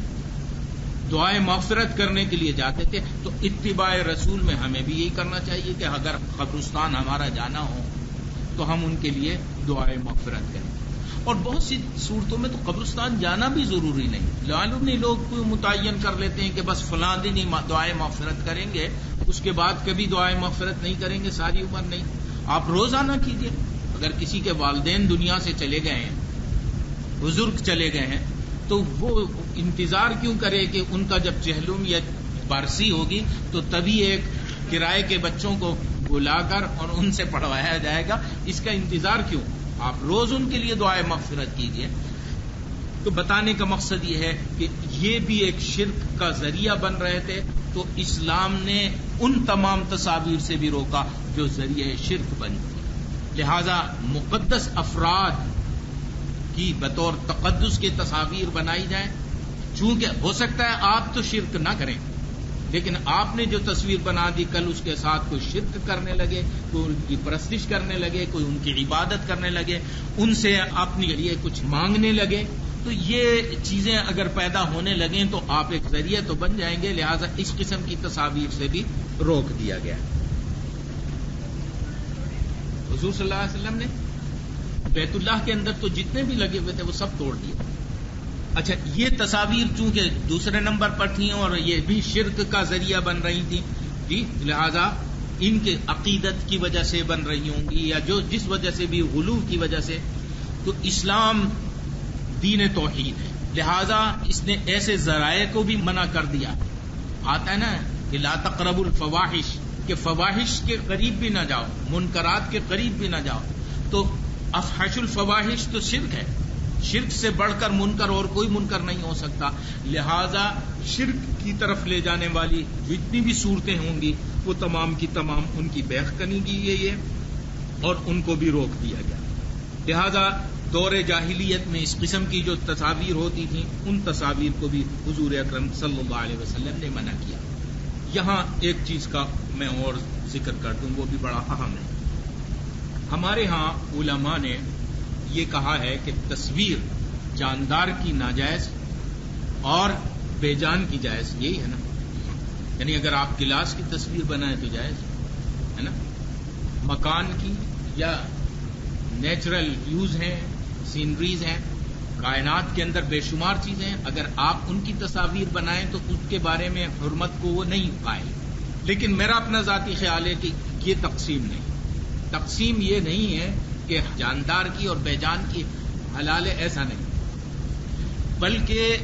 دعائیں مغفرت کرنے کے لیے جاتے تھے. تو اتباع رسول میں ہمیں بھی یہی کرنا چاہیے کہ اگر قبرستان ہمارا جانا ہو تو ہم ان کے لیے دعائیں مغفرت کریں. اور بہت سی صورتوں میں تو قبرستان جانا بھی ضروری نہیں. لعلمنی لوگ کوئی متعین کر لیتے ہیں کہ بس فلاں دن ہی دعائیں مغفرت کریں گے، اس کے بعد کبھی دعائیں مغفرت نہیں کریں گے، ساری عمر نہیں. آپ روزانہ کیجیے. اگر کسی کے والدین دنیا سے چلے گئے ہیں، بزرگ چلے گئے ہیں، تو وہ انتظار کیوں کرے کہ ان کا جب چہلم یا برسی ہوگی تو تبھی ایک کرائے کے بچوں کو بلا کر اور ان سے پڑھوایا جائے گا، اس کا انتظار کیوں؟ آپ روز ان کے لیے دعائے مغفرت کیجیے۔ تو بتانے کا مقصد یہ ہے کہ یہ بھی ایک شرک کا ذریعہ بن رہے تھے، تو اسلام نے ان تمام تصاویر سے بھی روکا جو ذریعہ شرک بنتی۔ لہذا مقدس افراد کی بطور تقدس کے تصاویر بنائی جائیں، چونکہ ہو سکتا ہے آپ تو شرک نہ کریں، لیکن آپ نے جو تصویر بنا دی کل اس کے ساتھ کوئی شرک کرنے لگے، کوئی ان کی پرستش کرنے لگے، کوئی ان کی عبادت کرنے لگے، ان سے اپنے لیے کچھ مانگنے لگے، تو یہ چیزیں اگر پیدا ہونے لگیں تو آپ ایک ذریعہ تو بن جائیں گے۔ لہذا اس قسم کی تصاویر سے بھی روک دیا گیا۔ حضور صلی اللہ علیہ وسلم نے بیت اللہ کے اندر تو جتنے بھی لگے ہوئے تھے وہ سب توڑ دیے۔ اچھا، یہ تصاویر چونکہ دوسرے نمبر پر تھیں اور یہ بھی شرک کا ذریعہ بن رہی تھیں، جی، لہذا ان کے عقیدت کی وجہ سے بن رہی ہوں گی یا جو جس وجہ سے بھی غلو کی وجہ سے، تو اسلام دین توحید ہے، لہذا اس نے ایسے ذرائع کو بھی منع کر دیا۔ آتا ہے نا کہ لا تقربوا الفواحش، کہ فواحش کے قریب بھی نہ جاؤ، منکرات کے قریب بھی نہ جاؤ۔ تو افحش الفواحش تو شرک ہے، شرک سے بڑھ کر منکر اور کوئی منکر نہیں ہو سکتا، لہذا شرک کی طرف لے جانے والی جتنی بھی صورتیں ہوں گی وہ تمام کی تمام ان کی بیخ کنی کی گئی ہے اور ان کو بھی روک دیا گیا۔ لہذا دور جاہلیت میں اس قسم کی جو تصاویر ہوتی تھیں ان تصاویر کو بھی حضور اکرم صلی اللہ علیہ وسلم نے منع کیا۔ یہاں ایک چیز کا میں اور ذکر کر دوں، وہ بھی بڑا اہم ہے۔ ہمارے ہاں علماء نے یہ کہا ہے کہ تصویر جاندار کی ناجائز اور بے جان کی جائز، یہی ہے نا؟ یعنی اگر آپ گلاس کی تصویر بنائیں تو جائز ہے نا، مکان کی یا نیچرل ویوز ہیں، سینریز ہیں، کائنات کے اندر بے شمار چیزیں ہیں، اگر آپ ان کی تصاویر بنائیں تو اس کے بارے میں حرمت کو وہ نہیں قائل۔ لیکن میرا اپنا ذاتی خیال ہے کہ یہ تقسیم نہیں، تقسیم یہ نہیں ہے کہ جاندار کی اور بے جان کی حلال ہے، ایسا نہیں، بلکہ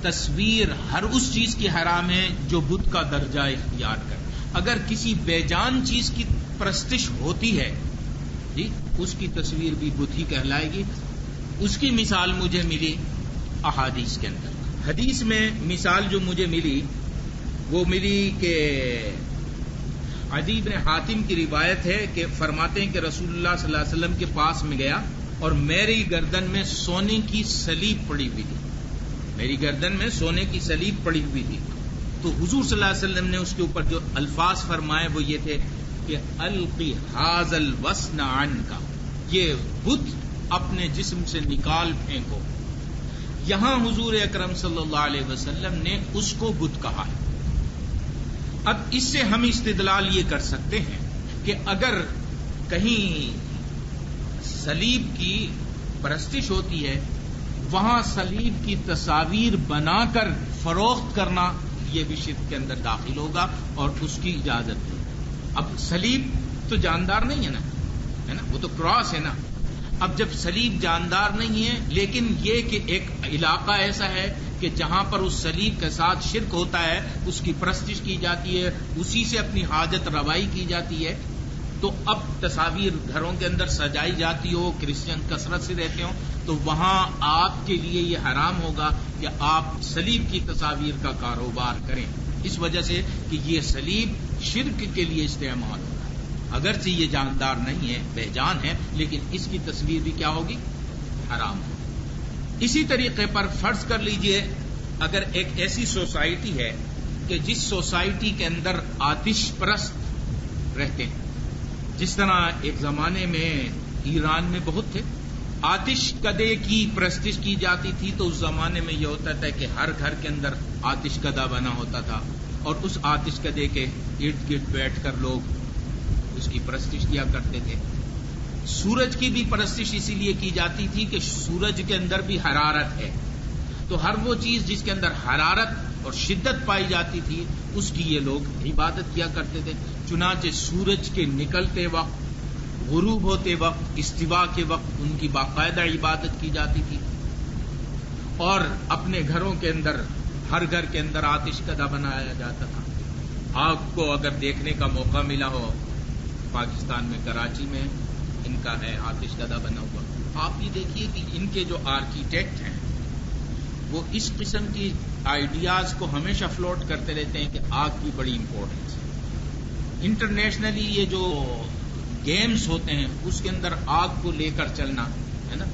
تصویر ہر اس چیز کی حرام ہے جو بت کا درجہ اختیار کر۔ اگر کسی بے جان چیز کی پرستش ہوتی ہے، جی، اس کی تصویر بھی بت ہی کہلائے گی۔ اس کی مثال مجھے ملی احادیث کے اندر۔ حدیث میں مثال جو مجھے ملی وہ ملی کہ عدی بن حاتم کی روایت ہے کہ فرماتے ہیں کہ رسول اللہ صلی اللہ علیہ وسلم کے پاس میں گیا اور میری گردن میں سونے کی سلیب پڑی ہوئی تھی، میری گردن میں سونے کی سلیب پڑی ہوئی تھی، تو حضور صلی اللہ علیہ وسلم نے اس کے اوپر جو الفاظ فرمائے وہ یہ تھے کہ القی ھذا الوسن عنک، یہ بت اپنے جسم سے نکال پھینکو۔ یہاں حضور اکرم صلی اللہ علیہ وسلم نے اس کو بت کہا ہے۔ اب اس سے ہم استدلال یہ کر سکتے ہیں کہ اگر کہیں صلیب کی پرستش ہوتی ہے، وہاں صلیب کی تصاویر بنا کر فروخت کرنا یہ بھی شرک کے اندر داخل ہوگا اور اس کی اجازت نہیں۔ اب صلیب تو جاندار نہیں ہے نا، وہ تو کراس ہے نا۔ اب جب صلیب جاندار نہیں ہے، لیکن یہ کہ ایک علاقہ ایسا ہے کہ جہاں پر اس صلیب کے ساتھ شرک ہوتا ہے، اس کی پرستش کی جاتی ہے، اسی سے اپنی حاجت روائی کی جاتی ہے، تو اب تصاویر گھروں کے اندر سجائی جاتی ہو، کرسچن کثرت سے رہتے ہوں، تو وہاں آپ کے لیے یہ حرام ہوگا کہ آپ صلیب کی تصاویر کا کاروبار کریں، اس وجہ سے کہ یہ صلیب شرک کے لیے استعمال ہوگا۔ اگرچہ یہ جاندار نہیں ہے، بے جان ہے، لیکن اس کی تصویر بھی کیا ہوگی؟ حرام ہوگی۔ اسی طریقے پر فرض کر لیجئے اگر ایک ایسی سوسائٹی ہے کہ جس سوسائٹی کے اندر آتش پرست رہتے ہیں، جس طرح ایک زمانے میں ایران میں بہت تھے، آتش کدے کی پرستش کی جاتی تھی، تو اس زمانے میں یہ ہوتا تھا کہ ہر گھر کے اندر آتش کدا بنا ہوتا تھا اور اس آتش کدے کے ارد گرد بیٹھ کر لوگ اس کی پرستش کیا کرتے تھے۔ سورج کی بھی پرستش اسی لیے کی جاتی تھی کہ سورج کے اندر بھی حرارت ہے، تو ہر وہ چیز جس کے اندر حرارت اور شدت پائی جاتی تھی اس کی یہ لوگ عبادت کیا کرتے تھے۔ چنانچہ سورج کے نکلتے وقت، غروب ہوتے وقت، استوا کے وقت ان کی باقاعدہ عبادت کی جاتی تھی، اور اپنے گھروں کے اندر ہر گھر کے اندر آتش کدا بنایا جاتا تھا۔ آپ کو اگر دیکھنے کا موقع ملا ہو پاکستان میں کراچی میں ان کا ہے آتش کدہ بنا ہوا. آپ یہ دیکھیے کہ ان کے جو آرکیٹیکٹ ہیں وہ اس قسم کی آئیڈیاز کو ہمیشہ فلوٹ کرتے رہتے ہیں کہ آگ کی بڑی امپورٹنس ہے. انٹرنیشنلی یہ جو گیمز ہوتے ہیں اس کے اندر آگ کو لے کر چلنا ہے نا،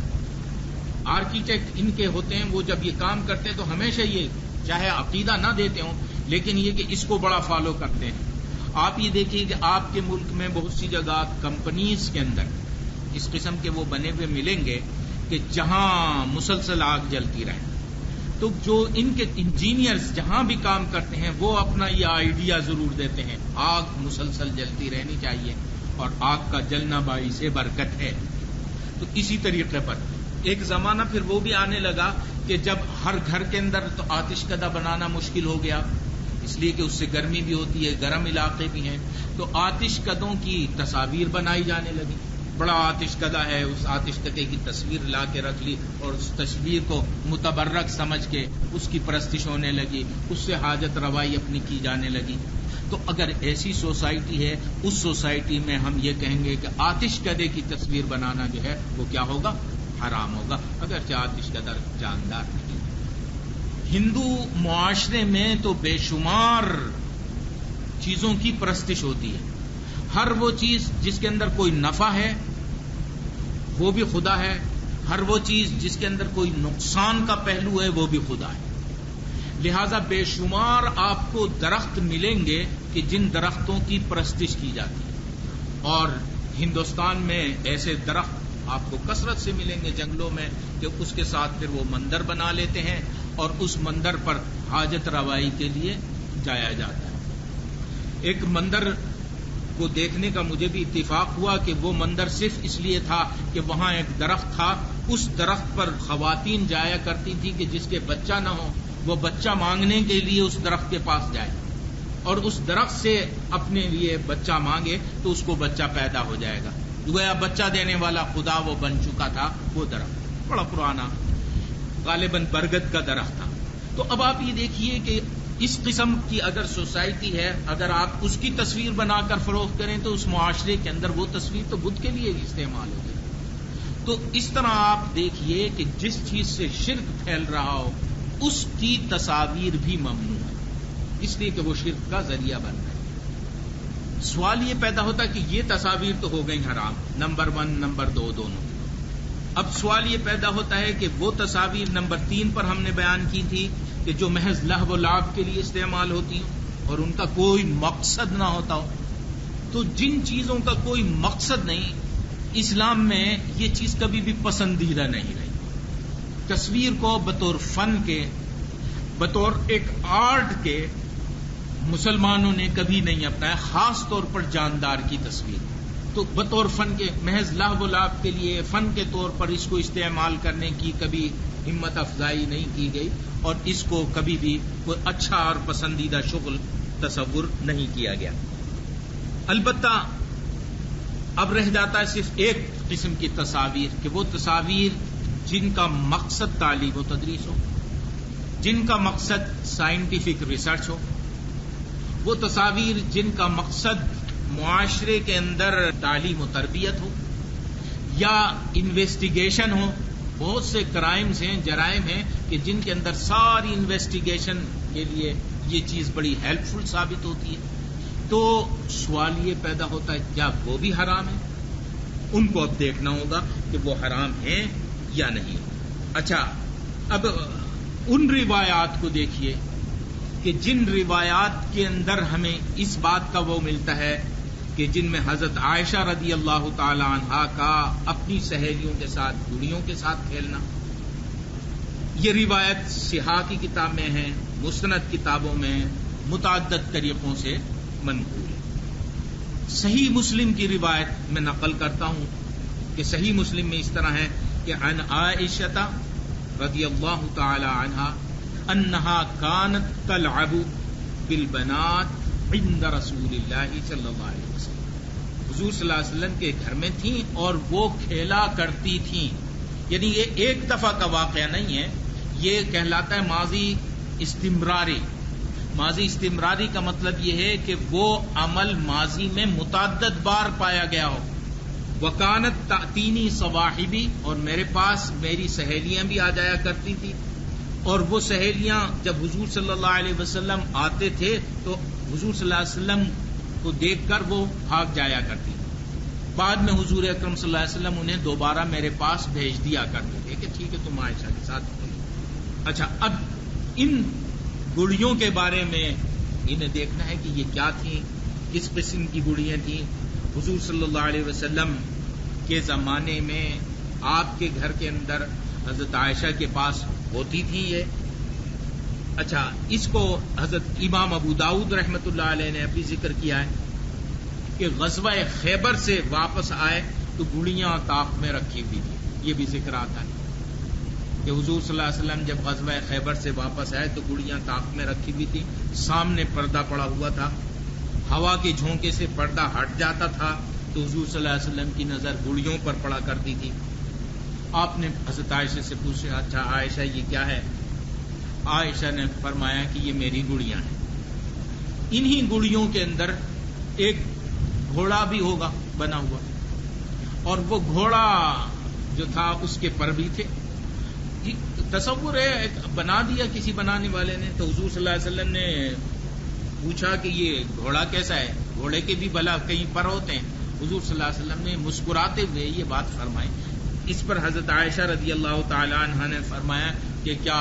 آرکیٹیکٹ ان کے ہوتے ہیں، وہ جب یہ کام کرتے ہیں تو ہمیشہ یہ چاہے عقیدہ نہ دیتے ہوں لیکن یہ کہ اس کو بڑا فالو کرتے ہیں. آپ یہ دیکھیے کہ آپ کے ملک میں بہت سی جگہ کمپنیز کے اندر اس قسم کے وہ بنے ہوئے ملیں گے کہ جہاں مسلسل آگ جلتی رہے. تو جو ان کے انجینئرز جہاں بھی کام کرتے ہیں وہ اپنا یہ آئیڈیا ضرور دیتے ہیں، آگ مسلسل جلتی رہنی چاہیے اور آگ کا جلنا باعث برکت ہے. تو اسی طریقے پر ایک زمانہ پھر وہ بھی آنے لگا کہ جب ہر گھر کے اندر تو آتش کدہ بنانا مشکل ہو گیا، اس لیے کہ اس سے گرمی بھی ہوتی ہے، گرم علاقے بھی ہیں، تو آتش کدوں کی تصاویر بنائی جانے لگی. بڑا آتش کدہ ہے، اس آتش کدے کی تصویر لا کے رکھ لی اور اس تصویر کو متبرک سمجھ کے اس کی پرستش ہونے لگی، اس سے حاجت روائی اپنی کی جانے لگی. تو اگر ایسی سوسائٹی ہے، اس سوسائٹی میں ہم یہ کہیں گے کہ آتش کدے کی تصویر بنانا جو ہے وہ کیا ہوگا؟ حرام ہوگا، اگرچہ آتش کدہ جاندار نہیں. ہندو معاشرے میں تو بے شمار چیزوں کی پرستش ہوتی ہے. ہر وہ چیز جس کے اندر کوئی نفع ہے وہ بھی خدا ہے، ہر وہ چیز جس کے اندر کوئی نقصان کا پہلو ہے وہ بھی خدا ہے. لہذا بے شمار آپ کو درخت ملیں گے کہ جن درختوں کی پرستش کی جاتی ہے، اور ہندوستان میں ایسے درخت آپ کو کثرت سے ملیں گے جنگلوں میں کہ اس کے ساتھ پھر وہ مندر بنا لیتے ہیں اور اس مندر پر حاجت روائی کے لیے جایا جاتا ہے. ایک مندر کو دیکھنے کا مجھے بھی اتفاق ہوا کہ وہ مندر صرف اس لیے تھا کہ وہاں ایک درخت تھا، اس درخت پر خواتین جایا کرتی تھی کہ جس کے بچہ نہ ہو وہ بچہ مانگنے کے لیے اس درخت کے پاس جائے اور اس درخت سے اپنے لیے بچہ مانگے تو اس کو بچہ پیدا ہو جائے گا. گویا بچہ دینے والا خدا وہ بن چکا تھا. وہ درخت بڑا پرانا غالباً برگد کا درخت تھا. تو اب آپ یہ دیکھیے کہ اس قسم کی اگر سوسائٹی ہے، اگر آپ اس کی تصویر بنا کر فروخت کریں تو اس معاشرے کے اندر وہ تصویر تو بدھ کے لیے استعمال ہوگی. تو اس طرح آپ دیکھیے کہ جس چیز سے شرک پھیل رہا ہو اس کی تصاویر بھی ممنوع ہے، اس لیے کہ وہ شرک کا ذریعہ بن رہا ہے. سوال یہ پیدا ہوتا ہے کہ یہ تصاویر تو ہو گئی حرام، نمبر 1 نمبر 2 دونوں. اب سوال یہ پیدا ہوتا ہے کہ وہ تصاویر نمبر 3 پر ہم نے بیان کی تھی کہ جو محض لہو و لعب کے لیے استعمال ہوتی ہوں اور ان کا کوئی مقصد نہ ہوتا ہو. تو جن چیزوں کا کوئی مقصد نہیں، اسلام میں یہ چیز کبھی بھی پسندیدہ نہیں رہی. تصویر کو بطور فن کے، بطور ایک آرٹ کے مسلمانوں نے کبھی نہیں اپنایا، خاص طور پر جاندار کی تصویر. تو بطور فن کے محض لہو و لعب کے لیے فن کے طور پر اس کو استعمال کرنے کی کبھی ہمت افزائی نہیں کی گئی اور اس کو کبھی بھی کوئی اچھا اور پسندیدہ شغل تصور نہیں کیا گیا. البتہ اب رہ جاتا ہے صرف ایک قسم کی تصاویر کہ وہ تصاویر جن کا مقصد تعلیم و تدریس ہو، جن کا مقصد سائنٹیفک ریسرچ ہو، وہ تصاویر جن کا مقصد معاشرے کے اندر تعلیم و تربیت ہو یا انویسٹیگیشن ہو. بہت سے کرائمز ہیں، جرائم ہیں کہ جن کے اندر ساری انویسٹیگیشن کے لیے یہ چیز بڑی ہیلپ فل ثابت ہوتی ہے. تو سوال یہ پیدا ہوتا ہے کیا وہ بھی حرام ہے؟ ان کو اب دیکھنا ہوگا کہ وہ حرام ہیں یا نہیں. اچھا، اب ان روایات کو دیکھیے کہ جن روایات کے اندر ہمیں اس بات کا وہ ملتا ہے کہ جن میں حضرت عائشہ رضی اللہ تعالی عنہا کا اپنی سہیلیوں کے ساتھ، گڑیوں کے ساتھ کھیلنا، یہ روایت صحاح کی کتاب میں ہے، مسند کتابوں میں متعدد طریقوں سے منقول ہے. صحیح مسلم کی روایت میں نقل کرتا ہوں کہ صحیح مسلم میں اس طرح ہے کہ عن عائشہ رضی اللہ تعالی عنہا انہا کانت تلعب بالبنات عند رسول اللہ صلی اللہ علیہ وسلم. حضور صلی اللہ علیہ وسلم کے گھر میں تھیں اور وہ کھیلا کرتی تھیں. یعنی یہ ایک دفعہ کا واقعہ نہیں ہے، یہ کہلاتا ہے ماضی استمراری. ماضی استمراری کا مطلب یہ ہے کہ وہ عمل ماضی میں متعدد بار پایا گیا ہو. وکانت تأتینی صواحبی، اور میرے پاس میری سہیلیاں بھی آ جایا کرتی تھی، اور وہ سہیلیاں جب حضور صلی اللہ علیہ وسلم آتے تھے تو حضور صلی اللہ علیہ وسلم کو دیکھ کر وہ بھاگ جایا کرتی. بعد میں حضور اکرم صلی اللہ علیہ وسلم انہیں دوبارہ میرے پاس بھیج دیا کرتے تھے کہ ٹھیک ہے تم عائشہ کے ساتھ ہوئی. اچھا، اب ان گڑیوں کے بارے میں انہیں دیکھنا ہے کہ یہ کیا تھیں، کس قسم کی گڑیاں تھیں. حضور صلی اللہ علیہ وسلم کے زمانے میں آپ کے گھر کے اندر حضرت عائشہ کے پاس ہوتی تھی یہ. اچھا، اس کو حضرت امام ابو داؤد رحمۃ اللہ علیہ نے ابھی ذکر کیا ہے کہ غزوہ خیبر سے واپس آئے تو گڑیاں طاق میں رکھی ہوئی تھی. یہ بھی ذکر آتا ہے کہ حضور صلی اللہ علیہ وسلم جب غزوہ خیبر سے واپس آئے تو گڑیاں طاق میں رکھی ہوئی تھی، سامنے پردہ پڑا ہوا تھا، ہوا کے جھونکے سے پردہ ہٹ جاتا تھا تو حضور صلی اللہ علیہ وسلم کی نظر گڑیوں پر پڑا کرتی تھی. آپ نے حضرت عائشہ سے پوچھا، اچھا عائشہ یہ کیا ہے؟ عائشہ نے فرمایا کہ یہ میری گڑیاں ہیں. انہی گڑیوں کے اندر ایک گھوڑا بھی ہوگا بنا ہوا، اور وہ گھوڑا جو تھا اس کے پر بھی تھے. تصور ہے بنا دیا کسی بنانے والے نے. تو حضور صلی اللہ علیہ وسلم نے پوچھا کہ یہ گھوڑا کیسا ہے؟ گھوڑے کے بھی بلا کئی پر ہوتے ہیں. حضور صلی اللہ علیہ وسلم نے مسکراتے ہوئے یہ بات فرمائی. اس پر حضرت عائشہ رضی اللہ تعالی عنہا نے فرمایا کہ کیا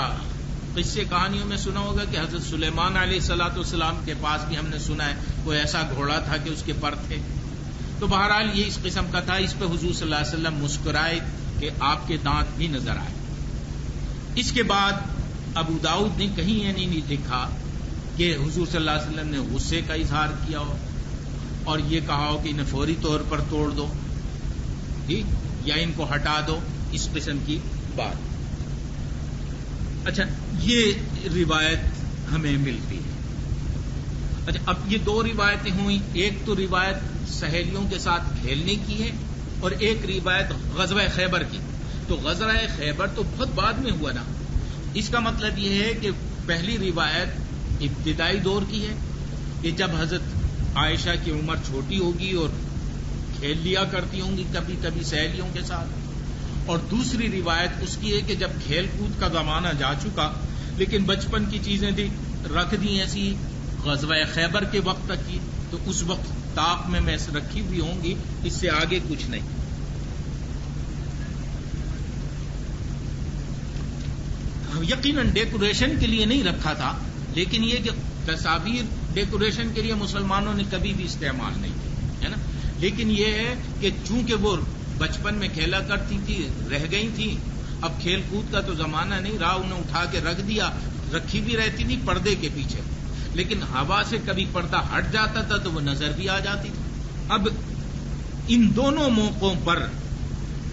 قصے کہانیوں میں سنا ہوگا کہ حضرت سلیمان علیہ الصلوۃ والسلام کے پاس بھی ہم نے سنا ہے کوئی ایسا گھوڑا تھا کہ اس کے پر تھے. تو بہرحال یہ اس قسم کا تھا. اس پہ حضور صلی اللہ علیہ وسلم مسکرائے کہ آپ کے دانت بھی نظر آئے. اس کے بعد ابو داؤد نے کہیں یہ نہیں لکھا کہ حضور صلی اللہ علیہ وسلم نے غصے کا اظہار کیا ہو اور یہ کہا ہو کہ انہیں فوری طور پر توڑ دو، ٹھیک، یا ان کو ہٹا دو، اس قسم کی بات. اچھا، یہ روایت ہمیں ملتی ہے. اچھا، اب یہ دو روایتیں ہوئیں. ایک تو روایت سہیلیوں کے ساتھ کھیلنے کی ہے اور ایک روایت غزوہ خیبر کی. تو غزوہ خیبر تو بہت بعد میں ہوا نا. اس کا مطلب یہ ہے کہ پہلی روایت ابتدائی دور کی ہے کہ جب حضرت عائشہ کی عمر چھوٹی ہوگی اور کھیل لیا کرتی ہوں گی کبھی کبھی سہیلیوں کے ساتھ. اور دوسری روایت اس کی ہے کہ جب کھیل کود کا زمانہ جا چکا لیکن بچپن کی چیزیں تھی رکھ دی ایسی غزوہ خیبر کے وقت تک کی، تو اس وقت طاق میں رکھی ہوئی ہوں گی، اس سے آگے کچھ نہیں. یقیناً ڈیکوریشن کے لیے نہیں رکھا تھا، لیکن یہ کہ تصاویر ڈیکوریشن کے لیے مسلمانوں نے کبھی بھی استعمال نہیں کی ہے نا. لیکن یہ ہے کہ چونکہ وہ بچپن میں کھیلا کرتی تھی رہ گئی تھی، اب کھیل کود کا تو زمانہ نہیں رہا، انہیں اٹھا کے رکھ دیا. رکھی بھی رہتی تھی پردے کے پیچھے، لیکن ہوا سے کبھی پردہ ہٹ جاتا تھا تو وہ نظر بھی آ جاتی تھی. اب ان دونوں موقعوں پر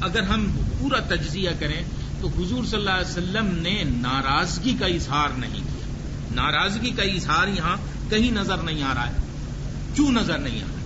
اگر ہم پورا تجزیہ کریں تو حضور صلی اللہ علیہ وسلم نے ناراضگی کا اظہار نہیں کیا. ناراضگی کا اظہار یہاں کہیں نظر نہیں آ رہا ہے. کیوں نظر نہیں آ رہا ہے؟